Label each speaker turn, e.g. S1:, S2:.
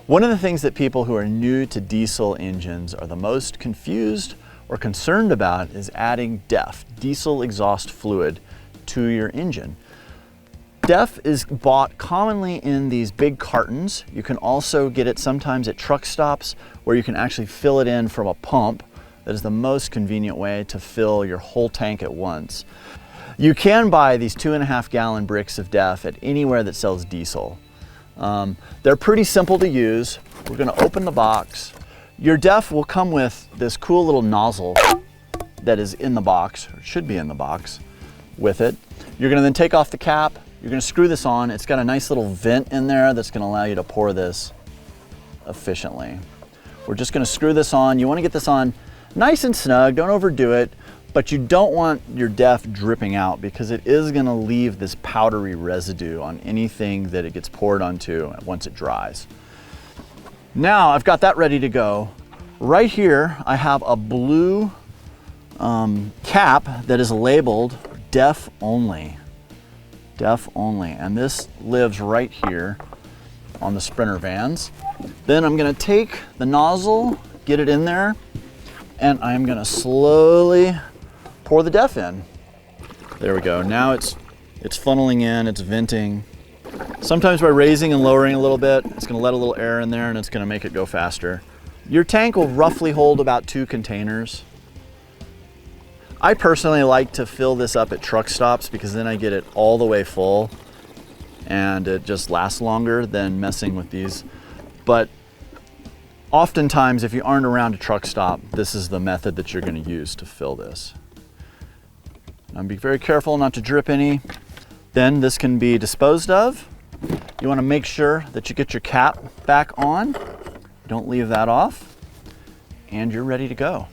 S1: One of the things that people who are new to diesel engines are the most confused or concerned about is adding DEF, diesel exhaust fluid, to your engine. DEF is bought commonly in these big cartons. You can also get it sometimes at truck stops where you can actually fill it in from a pump. That is the most convenient way to fill your whole tank at once. You can buy these 2.5 gallon bricks of DEF at anywhere that sells diesel. They're pretty simple to use. We're gonna open the box. Your DEF will come with this cool little nozzle that is in the box, or should be in the box with it. You're gonna then take off the cap. You're gonna screw this on. It's got a nice little vent in there that's gonna allow you to pour this efficiently. We're just gonna screw this on. You wanna get this on nice and snug, don't overdo it, but you don't want your DEF dripping out because it is gonna leave this powdery residue on anything that it gets poured onto once it dries. Now I've got that ready to go. Right here, I have a blue cap that is labeled DEF only. DEF only, and this lives right here on the Sprinter vans. Then I'm gonna take the nozzle, get it in there, and I'm gonna slowly pour the DEF in. There we go. Now it's funneling in, it's venting. Sometimes by raising and lowering a little bit, it's gonna let a little air in there and it's gonna make it go faster. Your tank will roughly hold about 2 containers. I personally like to fill this up at truck stops because then I get it all the way full and it just lasts longer than messing with these. But oftentimes, if you aren't around a truck stop, this is the method that you're going to use to fill this. Now be very careful not to drip any. Then this can be disposed of. You want to make sure that you get your cap back on. Don't leave that off. And you're ready to go.